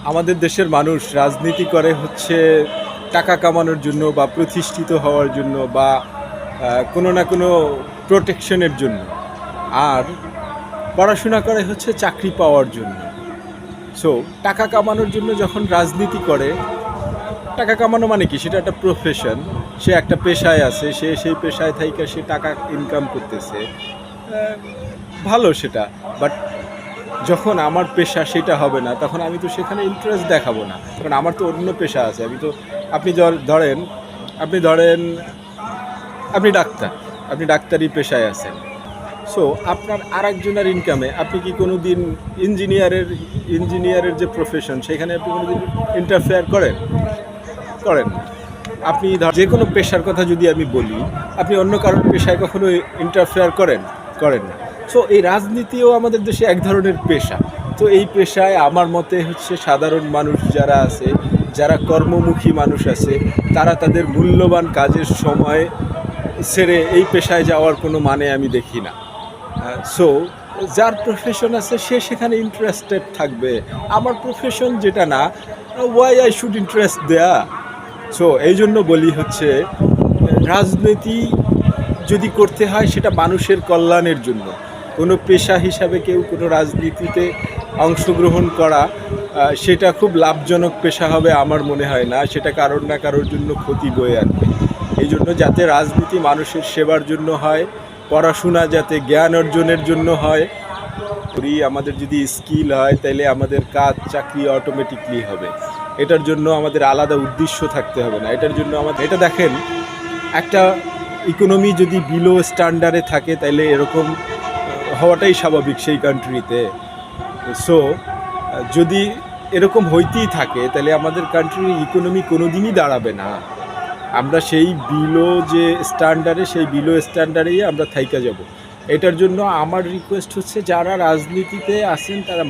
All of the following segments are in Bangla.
আমাদের দেশের মানুষ রাজনীতি করে হচ্ছে টাকা কামানোর জন্য বা প্রতিষ্ঠিত হওয়ার জন্য বা কোনো না কোনো প্রোটেকশনের জন্য। আর পড়াশোনা করে হচ্ছে চাকরি পাওয়ার জন্য। সো টাকা কামানোর জন্য যখন রাজনীতি করে, টাকা কামানো মানে কি, সেটা একটা প্রফেশন, সে একটা পেশায় আছে, সে সেই পেশায় থাইকা সে টাকা ইনকাম করতেছে, ভালো সেটা। বাট যখন আমার পেশা সেটা হবে না, তখন আমি তো সেখানে ইন্টারেস্ট দেখাবো না, কারণ আমার তো অন্য পেশা আছে। আমি তো আপনি ধরেন আপনি ধরেন আপনি ডাক্তার, আপনি ডাক্তারি পেশায় আছেন। সো আপনার আরেকজনের ইনকামে আপনি কি কোনো দিন ইঞ্জিনিয়ারের যে প্রফেশন, সেখানে আপনি কোনো দিন ইন্টারফেয়ার করেন? করেন না। আপনি যে কোনো পেশার কথা যদি আমি বলি, আপনি অন্য কারোর পেশায় কখনো ইন্টারফেয়ার করেন না। সো এই রাজনীতিও আমাদের দেশে এক ধরনের পেশা। তো এই পেশায় আমার মতে হচ্ছে সাধারণ মানুষ যারা আছে, যারা কর্মমুখী মানুষ আছে, তারা তাদের মূল্যবান কাজের সময় ছেড়ে এই পেশায় যাওয়ার কোনো মানে আমি দেখি না। সো যার প্রফেশন আছে সে সেখানে ইন্টারেস্টেড থাকবে। আমার প্রফেশন যেটা না, ওয়াই আই শুড ইন্টারেস্ট দেয়া? সো এই জন্য বলি হচ্ছে, রাজনীতি যদি করতে হয় সেটা মানুষের কল্যাণের জন্য। কোনো পেশা হিসাবে কেউ কোনো রাজনীতিতে অংশগ্রহণ করা, সেটা খুব লাভজনক পেশা হবে আমার মনে হয় না। সেটা কারোর না কারোর জন্য ক্ষতি বয়ে আনবে। এই জন্য যাতে রাজনীতি মানুষের সেবার জন্য হয়, পড়াশোনা যাতে জ্ঞান অর্জনের জন্য হয়, আমাদের যদি স্কিল হয় তাহলে আমাদের কাজ চাকরি অটোমেটিকলি হবে। এটার জন্য আমাদের আলাদা উদ্দেশ্য থাকতে হবে না। এটার জন্য এটা দেখেন, একটা ইকোনমি যদি বিলো স্ট্যান্ডার্ডে থাকে তাহলে এরকম হওয়াটাই স্বাভাবিক সেই কান্ট্রিতে। সো যদি এরকম হইতেই থাকে তাহলে আমাদের কান্ট্রির ইকোনমি কোনো দিনই দাঁড়াবে না। আমরা সেই বিলো যে স্ট্যান্ডার্ডে, সেই বিলো স্ট্যান্ডার্ডেই আমরা থাইকা যাব। এটার জন্য আমার রিকোয়েস্ট হচ্ছে, যারা রাজনীতিতে আছেন তারা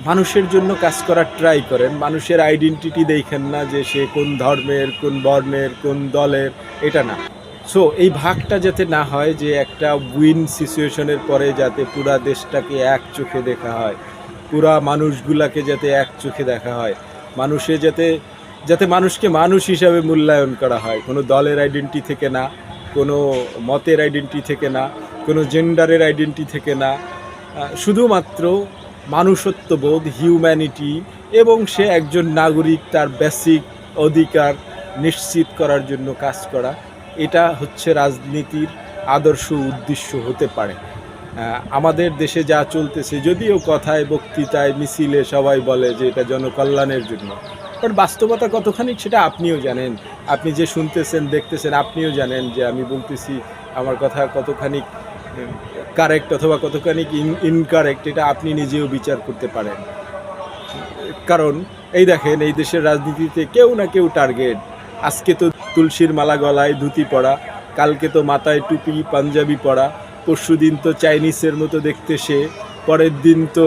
মানুষের জন্য কাজ করার ট্রাই করেন। মানুষের আইডেন্টিটি দেখেন না যে সে কোন ধর্মের, কোন বর্ণের, কোন দলের, এটা না। সো এই ভাগটা যাতে না হয়, যে একটা উইন সিচুয়েশনের পরে যাতে পুরা দেশটাকে এক চোখে দেখা হয়, পুরা মানুষগুলাকে যাতে এক চোখে দেখা হয়, মানুষে যাতে মানুষকে মানুষ হিসাবে মূল্যায়ন করা হয়, কোনো দলের আইডেন্টি থেকে না, কোনো মতের আইডেন্টি থেকে না, কোনো জেন্ডারের আইডেন্টি থেকে না, শুধুমাত্র মানুষত্ববোধ, হিউম্যানিটি, এবং সে একজন নাগরিক, তার বেসিক অধিকার নিশ্চিত করার জন্য কাজ করা। এটা হচ্ছে রাজনীতির আদর্শ উদ্দেশ্য হতে পারে। আমাদের দেশে যা চলতেছে, যদিও কথায়, বক্তৃতায়, মিছিলে সবাই বলে যে এটা জনকল্যাণের জন্য, বাট বাস্তবতা কতখানি সেটা আপনিও জানেন। আপনি যে শুনতেছেন, দেখতেছেন, আপনিও জানেন যে আমি বলতেছি আমার কথা কতখানি কারেক্ট অথবা কতখানি ইনকারেক্ট, এটা আপনি নিজেও বিচার করতে পারেন। কারণ এই দেখেন, এই দেশের রাজনীতিতে কেউ না কেউ টার্গেট। আজকে তো তুলসীর মালা গলায় ধুতি পরা, কালকে তো মাথায় টুপি পাঞ্জাবি পরা, পরশু দিন তো চাইনিজের মতো দেখতে সে, পরের দিন তো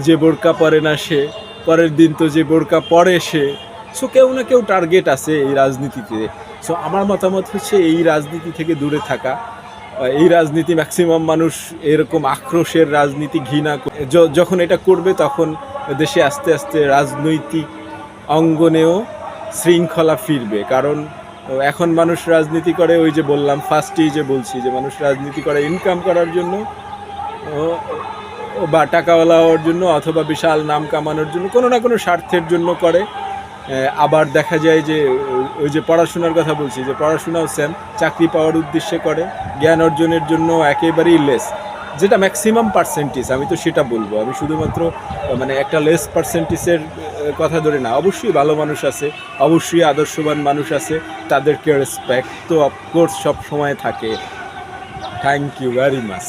যে বোরকা পরে না সে, পরের দিন তো যে বোরকা পরে সে। সো কেউ না কেউ টার্গেট আছে এই রাজনীতিতে। সো আমার মতামত হচ্ছে এই রাজনীতি থেকে দূরে থাকা। এই রাজনীতি ম্যাক্সিমাম মানুষ এরকম আক্রোশের রাজনীতি ঘৃণা, যখন এটা করবে তখন দেশে আস্তে আস্তে রাজনৈতিক অঙ্গনেও শৃঙ্খলা ফিরবে। কারণ এখন মানুষ রাজনীতি করে, ওই যে বললাম ফার্স্টেই যে বলছি, যে মানুষ রাজনীতি করে ইনকাম করার জন্য, বা টাকাওয়ালা হওয়ার জন্য, অথবা বিশাল নাম কামানোর জন্য, কোনো না কোনো স্বার্থের জন্য করে। আবার দেখা যায় যে ওই যে পড়াশোনার কথা বলছি, যে পড়াশোনাও সেম, চাকরি পাওয়ার উদ্দেশ্যে করে, জ্ঞান অর্জনের জন্য একেবারেই লেস, যেটা ম্যাক্সিমাম পার্সেন্টেজ। আমি তো সেটা বলবো, আমি শুধুমাত্র মানে একটা লেস পার্সেন্টেজের কথা ধরে না। অবশ্যই ভালো মানুষ আছে, অবশ্যই আদর্শবান মানুষ আছে, তাদেরকে রেসপেক্ট তো অফকোর্স সব সময় থাকে। Thank you very much.